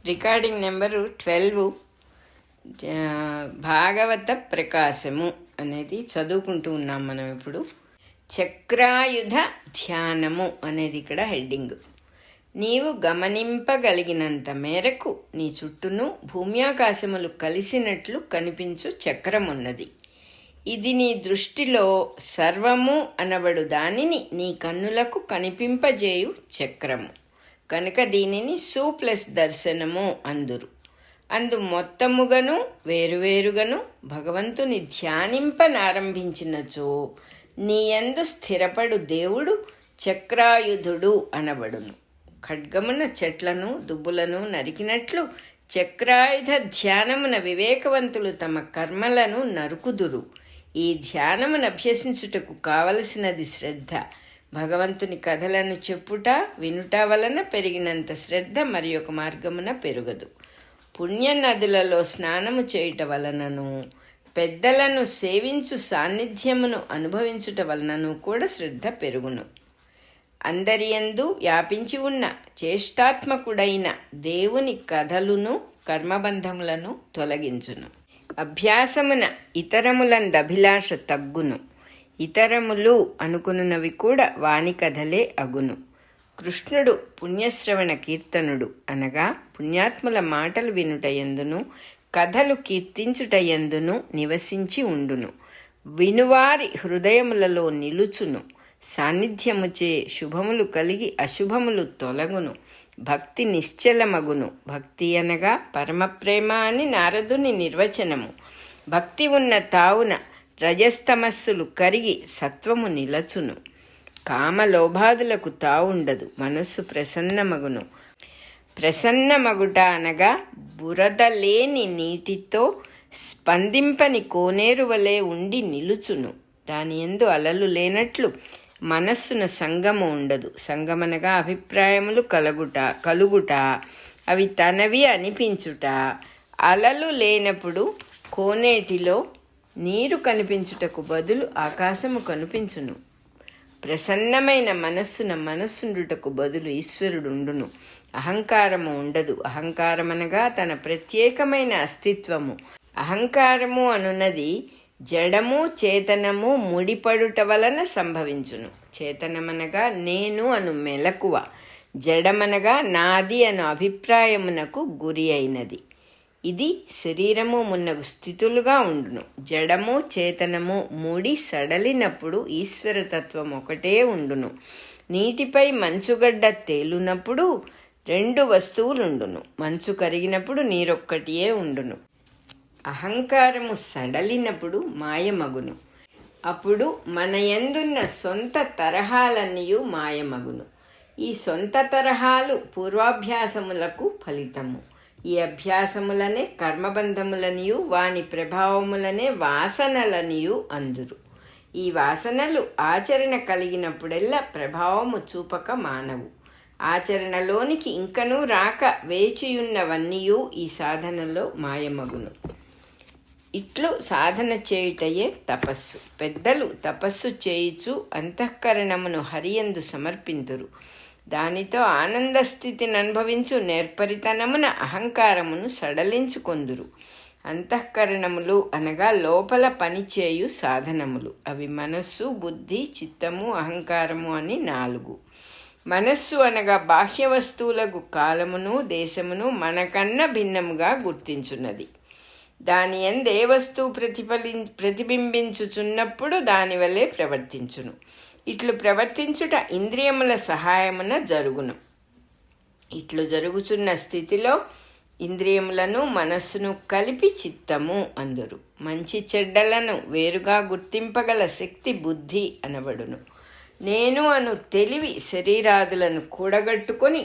Recording number 12 భాగవత ప్రకాశము అనేది చదువుకుంటూ ఉన్నాం మనం. ఇప్పుడు చక్రాయుధ ధ్యానము అనేది ఇక్కడ హెడ్డింగ్. నీవు గమనింపగలిగినంత మేరకు నీ చుట్టూను భూమ్యాకాశములు కలిసినట్లు కనిపించు చక్రమున్నది. ఇది నీ దృష్టిలో సర్వము అనబడు దానిని నీ కన్నులకు కనిపింపజేయు చక్రము కనుక దీనిని సూప్లెస్ దర్శనము అందురు. అందు మొత్తముగను వేరువేరుగను భగవంతుని ధ్యానింపనారంభించినచో నీయందు స్థిరపడు దేవుడు చక్రాయుధుడు అనబడును. ఖడ్గమున చెట్లను దుబ్బులను నరికినట్లు చక్రాయుధ ధ్యానమున వివేకవంతులు తమ కర్మలను నరుకుదురు. ఈ ధ్యానమును అభ్యసించుటకు కావలసినది శ్రద్ధ. భగవంతుని కథలను చెప్పుట వినుట వలన పెరిగినంత శ్రద్ధ మరి ఒక మార్గమున పెరుగదు. పుణ్య నదులలో స్నానము చేయుట వలనను పెద్దలను సేవించు సాన్నిధ్యమును అనుభవించుట వలనను కూడా శ్రద్ధ పెరుగును. అందరియందు వ్యాపించి ఉన్న చేష్టాత్మకుడైన దేవుని కథలును కర్మబంధములను తొలగించును. అభ్యాసమున ఇతరములందభిలాష తగ్గును. ఇతరములు అనుకున్నవి కూడా వాని కథలే అగును. కృష్ణుడు పుణ్యశ్రవణ కీర్తనుడు అనగా పుణ్యాత్ముల మాటలు వినుటయందును కథలు కీర్తించుటయందును నివసించి ఉండును. వినువారి హృదయములలో నిలుచును. సాన్నిధ్యముచే శుభములు కలిగి అశుభములు తొలగును. భక్తి నిశ్చలమగును. భక్తి అనగా పరమప్రేమ అని నారదుని నిర్వచనము. భక్తి ఉన్న తావున రజస్తమస్సులు కరిగి సత్వము నిలచును. కామలోభాదులకు తావుండదు. మనస్సు ప్రసన్నమగును. ప్రసన్నమగుట అనగా బురద లేని నీటితో స్పందింపని కోనేరు వలె ఉండి నిలుచును. దాని యందు అలలు లేనట్లు మనస్సున సంగము ఉండదు. సంగమనగా అభిప్రాయములు కలుగుట అవి తనవి అనిపించుట. అలలు లేనప్పుడు కోనేటిలో నీరు కనిపించుటకు బదులు ఆకాశము కనిపించును. ప్రసన్నమైన మనస్సుండుటకు బదులు ఈశ్వరుడుండును. అహంకారము ఉండదు. అహంకారమనగా తన ప్రత్యేకమైన అస్తిత్వము. అహంకారము అనున్నది జడము చేతనము ముడిపడుట వలన సంభవించును. చేతనమనగా నేను అను మెలకువ. జడమనగా నాది అను అభిప్రాయమునకు గురి అయినది. ఇది శరీరము మున్నగు స్థితులుగా ఉండును. జడము చేతనము ముడి సడలినప్పుడు ఈశ్వరతత్వం ఒకటే ఉండును. నీటిపై మంచుగడ్డ తేలునప్పుడు రెండు వస్తువులుండును. మంచు కరిగినప్పుడు నీరొక్కటియే ఉండును. అహంకారము సడలినప్పుడు మాయమగును. అప్పుడు మన యందున్న సొంత తరహాలన్నీయు మాయమగును. ఈ సొంత తరహాలు పూర్వాభ్యాసములకు ఫలితము. ఈ అభ్యాసములనే కర్మబంధములనియు వాని ప్రభావములనే వాసనలనియు అందురు. ఈ వాసనలు ఆచరణ కలిగినప్పుడెల్లా ప్రభావము చూపక మానవు. ఆచరణలోనికి ఇంకనూ రాక వేచియున్నవన్నీయు ఈ సాధనలో మాయమగును. ఇట్లు సాధన చేయుటయే తపస్సు. పెద్దలు తపస్సు చేయుచు అంతఃకరణమును హరియందు సమర్పింతురు. దానితో ఆనంద స్థితిని అనుభవించు నేర్పరితనమున అహంకారమును సడలించుకొందురు. అంతఃకరణములు అనగా లోపల పనిచేయు సాధనములు. అవి మనస్సు, బుద్ధి, చిత్తము, అహంకారము అని 4. మనస్సు అనగా బాహ్య వస్తువులకు కాలమును దేశమును మనకన్నా భిన్నముగా గుర్తించున్నది. దాని యందు ఏ వస్తువు ప్రతిబింబించుచున్నప్పుడు దాని వలె ప్రవర్తించును. ఇట్లు ప్రవర్తించుట ఇంద్రియముల సహాయమున జరుగును. ఇట్లు జరుగుతున్న స్థితిలో ఇంద్రియములను మనస్సును కలిపి చిత్తము అందురు. మంచి చెడ్డలను వేరుగా గుర్తింపగల శక్తి బుద్ధి అనబడును. నేను అను తెలివి శరీరాదులను కూడగట్టుకొని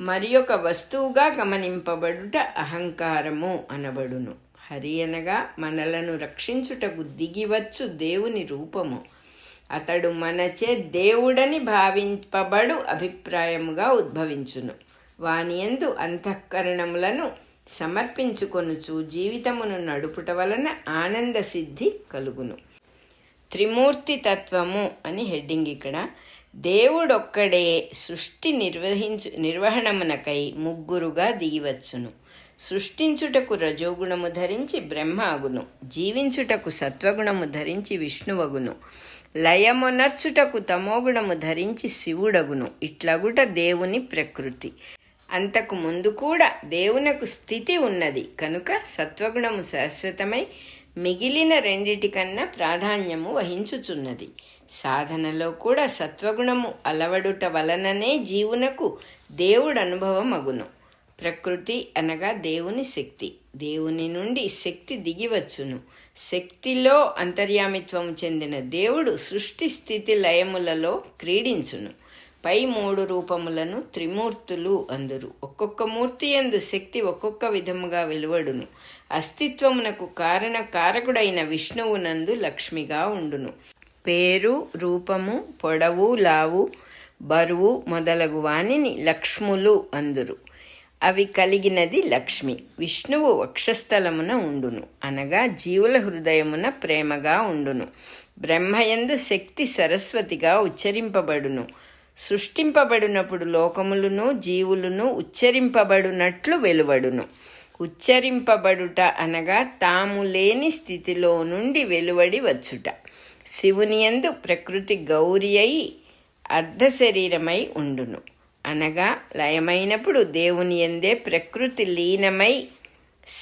మరి ఒక వస్తువుగా గమనింపబడుట అహంకారము అనబడును. హరి అనగా మనలను రక్షించుటకు దిగివచ్చు దేవుని రూపము. అతడు మనచే దేవుడని భావింపబడు అభిప్రాయముగా ఉద్భవించును. వానియందు అంతఃకరణములను సమర్పించుకొనుచు జీవితమును నడుపుట వలన ఆనంద సిద్ధి కలుగును. త్రిమూర్తి తత్వము అని హెడ్డింగ్ ఇక్కడ. దేవుడొక్కడే సృష్టి నిర్వహణమునకై ముగ్గురుగా దిగివచ్చును. సృష్టించుటకు రజోగుణము ధరించి బ్రహ్మ అగును, జీవించుటకు సత్వగుణము ధరించి విష్ణువగును, లయమునర్చుటకు తమోగుణము ధరించి శివుడగును. ఇట్లగుట దేవుని ప్రకృతి. అంతకు ముందు కూడా దేవునకు స్థితి ఉన్నది కనుక సత్వగుణము శాశ్వతమై మిగిలిన రెండిటికన్నా ప్రాధాన్యము వహించుచున్నది. సాధనలో కూడా సత్వగుణము అలవడుట వలననే జీవునకు దేవుడు అనుభవం అగును. ప్రకృతి అనగా దేవుని శక్తి. దేవుని నుండి శక్తి దిగివచ్చును. శక్తిలో అంతర్యామిత్వము చెందిన దేవుడు సృష్టి స్థితి లయములలో క్రీడించును. పై 3 రూపములను త్రిమూర్తులు అందురు. ఒక్కొక్క మూర్తి యందు శక్తి ఒక్కొక్క విధముగా వెలువడును. అస్తిత్వమునకు కారకుడైన విష్ణువునందు లక్ష్మిగా ఉండును. పేరు, రూపము, పొడవు, లావు, బరువు మొదలగు వానిని లక్ష్ములు అందురు. అవి కలిగినది లక్ష్మి. విష్ణువు వక్షస్థలమున ఉండును, అనగా జీవుల హృదయమున ప్రేమగా ఉండును. బ్రహ్మయందు శక్తి సరస్వతిగా ఉచ్చరింపబడును. సృష్టింపబడినప్పుడు లోకములను జీవులను ఉచ్చరింపబడునట్లు వెలువడును. ఉచ్చరింపబడుట అనగా తాము లేని స్థితిలో నుండి వెలువడి వచ్చుట. శివునియందు ప్రకృతి గౌరి అయి అర్ధ శరీరమై ఉండును, అనగా లయమైనప్పుడు దేవుని యందే ప్రకృతి లీనమై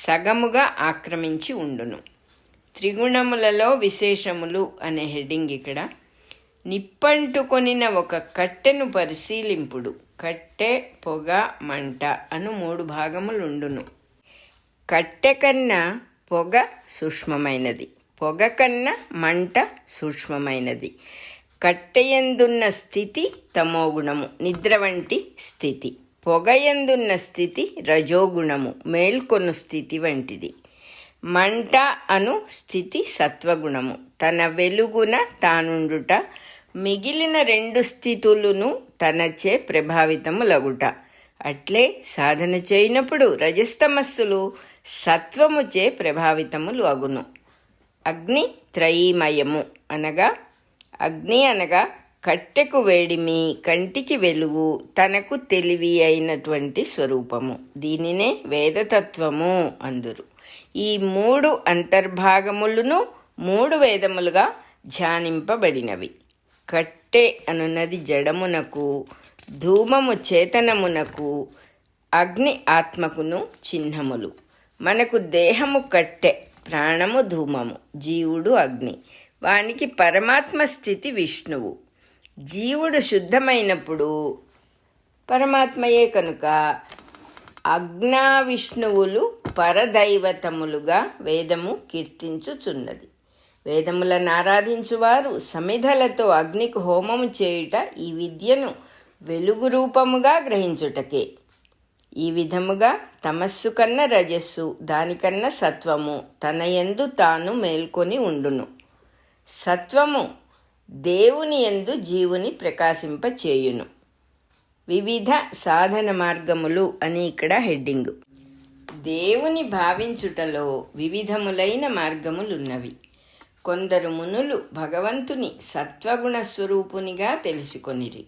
సగముగా ఆక్రమించి ఉండును. త్రిగుణములలో విశేషములు అనే హెడ్డింగ్ ఇక్కడ. నిప్పంటుకొనిన ఒక కట్టెను పరిశీలింపుడు. కట్టె, పొగ, మంట అను 3 భాగములుండును. కట్టె కన్నా పొగ సూక్ష్మమైనది, పొగ కన్నా మంట సూక్ష్మమైనది. కట్టెయందున్న స్థితి తమోగుణము, నిద్ర వంటి స్థితి. పొగయందున్న స్థితి రజోగుణము, మేల్కొను స్థితి వంటిది. మంట అను స్థితి సత్వగుణము, తన వెలుగున తానుండుట. మిగిలిన 2 స్థితులను తనచే ప్రభావితములగుట. అట్లే సాధన చేయనప్పుడు రజస్తమస్సులు సత్వముచే ప్రభావితములు అగును. అగ్ని త్రయీమయము, అనగా అగ్ని అనగా కట్టెకు వేడిమి, కంటికి వెలుగు, తనకు తెలివి అయినటువంటి స్వరూపము. దీనినే వేదతత్వము అందురు. ఈ 3 అంతర్భాగములను 3 వేదములుగా ధ్యానింపబడినవి. కట్టె అనున్నది జడమునకు, ధూమము చేతనమునకు, అగ్ని ఆత్మకును చిహ్నములు. మనకు దేహము కట్టె, ప్రాణము ధూమము, జీవుడు అగ్ని. వానికి పరమాత్మ స్థితి విష్ణువు. జీవుడు శుద్ధమైనప్పుడు పరమాత్మయే కనుక అగ్నా విష్ణువులు పరదైవతములుగా వేదము కీర్తించుచున్నది. వేదములను ఆరాధించువారు సమిధలతో అగ్నికి హోమము చేయుట ఈ విద్యను వెలుగు రూపముగా గ్రహించుటకే. ఈ విధముగా తమస్సు కన్నా రజస్సు, దానికన్నా సత్వము తనయందు తాను మేల్కొని ఉండును. సత్వము దేవుని యందు జీవుని ప్రకాశింపచేయును. వివిధ సాధన మార్గములు అని ఇక్కడ హెడ్డింగ్. దేవుని భావించుటలో వివిధములైన మార్గములున్నవి. కొందరు మునులు భగవంతుని సత్వగుణ స్వరూపునిగా తెలుసుకొనిరి.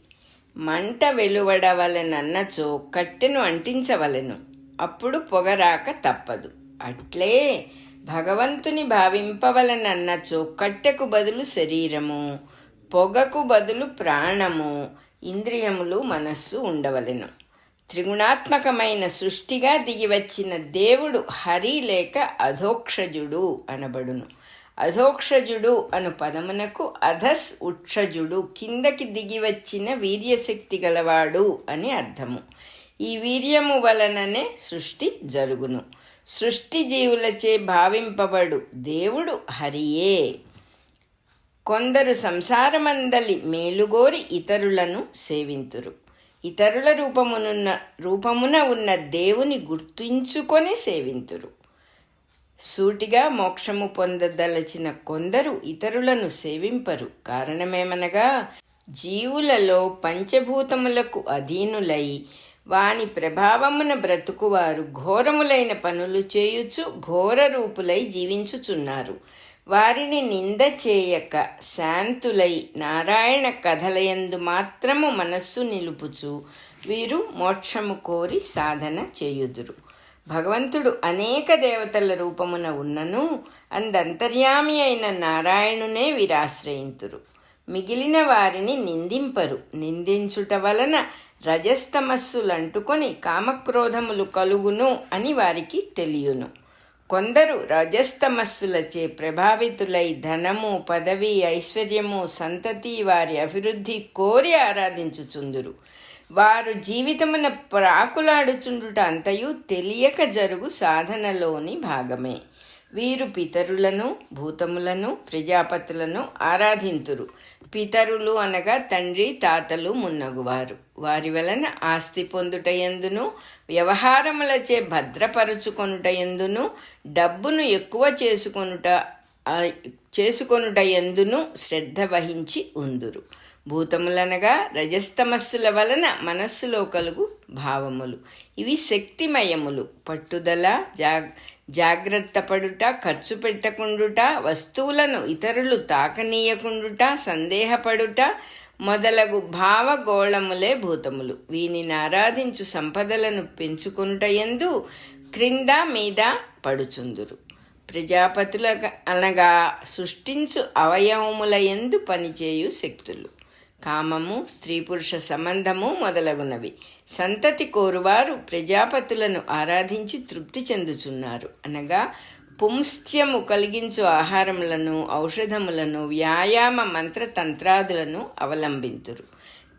మంట వెలువడవలెనన్నచో కట్టెను అంటించవలెను, అప్పుడు పొగరాక తప్పదు. అట్లే భగవంతుని భావింపవలనన్నచో కట్టెకు బదులు శరీరము, పొగకు బదులు ప్రాణము, ఇంద్రియములు, మనస్సు ఉండవలెను. త్రిగుణాత్మకమైన సృష్టిగా దిగివచ్చిన దేవుడు హరి లేక అధోక్షజుడు అనబడును. అధోక్షజుడు అను పదమునకు అధస్ ఉక్షజుడు, కిందకి దిగివచ్చిన వీర్యశక్తి గలవాడు అని అర్థము. ఈ వీర్యము వలననే సృష్టి జరుగును. సృష్టి జీవులచే భావింపబడు దేవుడు హరియే. కొందరు సంసారమందలి మేలుగోరి ఇతరులను సేవింతురు. ఇతరుల రూపమున ఉన్న దేవుని గుర్తుంచుకొని సేవింతురు. సూటిగా మోక్షము పొందదలచిన కొందరు ఇతరులను సేవింపరు. కారణమేమనగా జీవులలో పంచభూతములకు అధీనులై వాని ప్రభావమున బ్రతుకువారు ఘోరములైన పనులు చేయుచు ఘోర రూపులై జీవించుచున్నారు. వారిని నింద చేయక శాంతులై నారాయణ కథలయందు మాత్రము మనస్సు నిలుపుచు వీరు మోక్షము కోరి సాధన చేయుదురు. భగవంతుడు అనేక దేవతల రూపమున ఉన్నను అందంతర్యామి అయిన నారాయణునే వీరాశ్రయింతురు. మిగిలిన వారిని నిందింపరు. నిందించుట వలన రజస్తమస్సులంటుకొని కామక్రోధములు కలుగును అని వారికి తెలియను. కొందరు రజస్తమస్సులచే ప్రభావితులై ధనము, పదవి, ఐశ్వర్యము, సంతతి వారి అభివృద్ధి కోరి ఆరాధించుచుందురు. వారు జీవితమున ప్రాకులాడుచుండుట అంతయు తెలియక జరుగు సాధనలోని భాగమే. వీరు పితరులను, భూతములను, ప్రజాపతులను ఆరాధింతురు. పితరులు అనగా తండ్రి, తాతలు మున్నగువారు. వారి వలన ఆస్తి పొందుటయందును, వ్యవహారములచే భద్రపరుచుకొనుటయందును, డబ్బును ఎక్కువ చేసుకొనుటయందును శ్రద్ధ వహించి ఉందురు. భూతములనగా రజస్తమస్సుల వలన మనస్సులో కలుగు భావములు. ఇవి శక్తిమయములు. పట్టుదల, జాగ్రత్త పడుట, ఖర్చు పెట్టకుండుట, వస్తువులను ఇతరులు తాకనీయకుండుట, సందేహపడుట మొదలగు భావగోళములే భూతములు. వీనిని ఆరాధించు సంపదలను పెంచుకొనుటయందు క్రింద మీద పడుచుందురు. ప్రజాపతుల అనగా సృష్టించు అవయవముల యందు పనిచేయు శక్తులు. కామము, స్త్రీ పురుష సంబంధము మొదలగునవి. సంతతి కోరువారు ప్రజాపతులను ఆరాధించి తృప్తి చెందుచున్నారు. అనగా పుంస్త్యము కలిగించు ఆహారములను, ఔషధములను, వ్యాయామ మంత్రతంత్రాదులను అవలంబింతురు.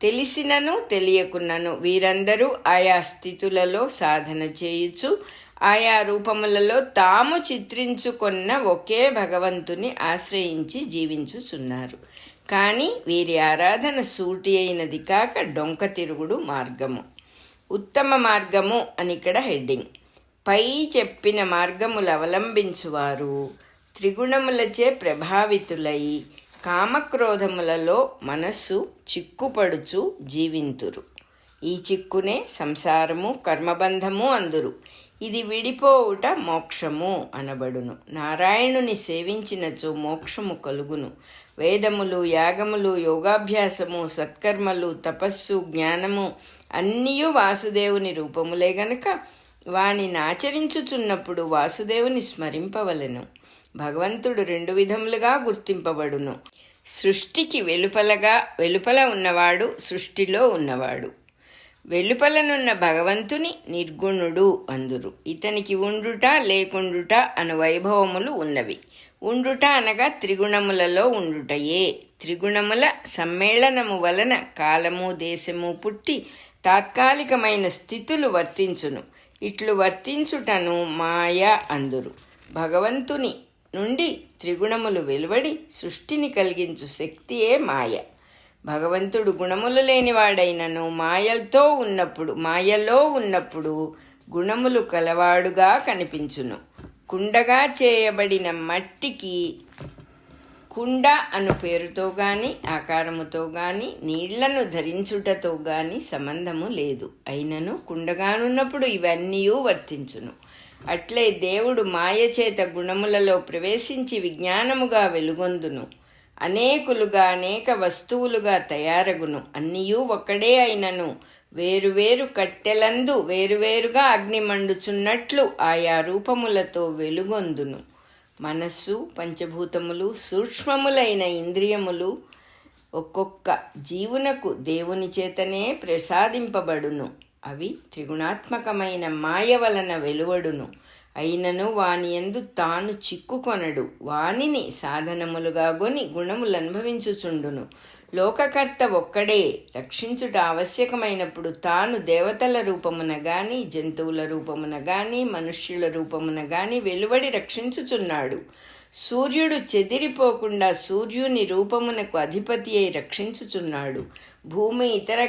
తెలిసినను తెలియకున్నను వీరందరూ ఆయా స్థితులలో సాధన చేయుచు ఆయా రూపములలో తాము చిత్రించుకొన్న ఒకే భగవంతుని ఆశ్రయించి జీవించుచున్నారు. కానీ వీరి ఆరాధన సూటి అయినది కాక డొంక తిరుగుడు మార్గము. ఉత్తమ మార్గము అని ఇక్కడ హెడ్డింగ్. పై చెప్పిన మార్గములు అవలంబించువారు త్రిగుణములచే ప్రభావితులై కామక్రోధములలో మనస్సు చిక్కుపడుచు జీవింతురు. ఈ చిక్కునే సంసారము, కర్మబంధము అందురు. ఇది విడిపోవుట మోక్షము అనబడును. నారాయణుని సేవించినచో మోక్షము కలుగును. వేదములు, యాగములు, యోగాభ్యాసము, సత్కర్మలు, తపస్సు, జ్ఞానము అన్నీయూ వాసుదేవుని రూపములే గనక వానిని ఆచరించుచున్నప్పుడు వాసుదేవుని స్మరింపవలెను. భగవంతుడు 2 విధములుగా గుర్తింపబడును. సృష్టికి వెలుపల ఉన్నవాడు, సృష్టిలో ఉన్నవాడు. వెలుపలనున్న భగవంతుని నిర్గుణుడు అందురు. ఇతనికి ఉండుట, లేకుండుట అను వైభవములు ఉన్నవి. ఉండుట అనగా త్రిగుణములలో ఉండుటయే. త్రిగుణముల సమ్మేళనము వలన కాలము, దేశము పుట్టి తాత్కాలికమైన స్థితులు వర్తించును. ఇట్లు వర్తించుటను మాయ అందురు. భగవంతుని నుండి త్రిగుణములు వెలువడి సృష్టిని కలిగించు శక్తియే మాయ. భగవంతుడు గుణములు లేనివాడైనను మాయలో ఉన్నప్పుడు గుణములు కలవాడుగా కనిపించును. కుండగా చేయబడిన మట్టికి కుండ అను పేరుతో గాని, ఆకారముతో గాని, నీళ్లను ధరించుటతో గాని సంబంధము లేదు. అయినను కుండగానున్నప్పుడు ఇవన్నీ వర్తించును. అట్లే దేవుడు మాయచేత గుణములలో ప్రవేశించి విజ్ఞానముగా వెలుగొందును. అనేకులుగా అనేక వస్తువులుగా తయారగును. అన్నీయూ ఒక్కడే అయినను వేరువేరు కట్టెలందు వేరువేరుగా అగ్ని మండుచున్నట్లు ఆయా రూపములతో వెలుగొందును. మనస్సు, పంచభూతములు, సూక్ష్మములైన ఇంద్రియములు ఒక్కొక్క జీవునకు దేవుని చేతనే ప్రసాదింపబడును. అవి త్రిగుణాత్మకమైన మాయ వలన వెలువడును. అయినను వానియందు తాను చిక్కుకొనడు. వానిని సాధనములుగా గొని గుణములనుభవించుచుండును. లోకకర్త ఒక్కడే. రక్షించుట ఆవశ్యకమైనప్పుడు తాను దేవతల రూపమున గాని, జంతువుల రూపమున గాని, మనుష్యుల రూపమున గాని వెలువడి రక్షించుచున్నాడు. సూర్యుడు చెదిరిపోకుండా సూర్యుని రూపమునకు అధిపతి అయి రక్షించుచున్నాడు. భూమి ఇతర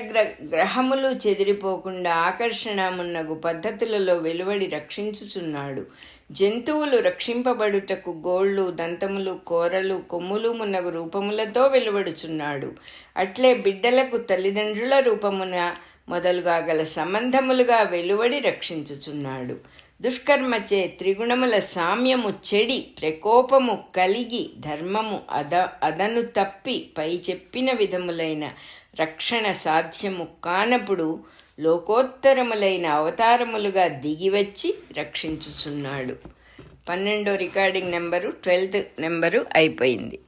గ్రహములు చెదిరిపోకుండా ఆకర్షణమున్నగు పద్ధతులలో వెలువడి రక్షించుచున్నాడు. జంతువులు రక్షింపబడుటకు గోళ్ళు, దంతములు, కోరలు, కొమ్ములు మున్నగు రూపములతో వెలువడుచున్నాడు. అట్లే బిడ్డలకు తల్లిదండ్రుల రూపమున మొదలుగా గల సంబంధములుగా వెలువడి రక్షించుచున్నాడు. దుష్కర్మచే త్రిగుణముల సామ్యము చెడి ప్రకోపము కలిగి ధర్మము అదను తప్పి పై చెప్పిన విధములైన రక్షణ సాధ్యము కానప్పుడు లోకోత్తరములైన అవతారములుగా దిగివచ్చి రక్షించుచున్నాడు. 12వ రికార్డింగ్ నెంబరు 12th నెంబరు అయిపోయింది.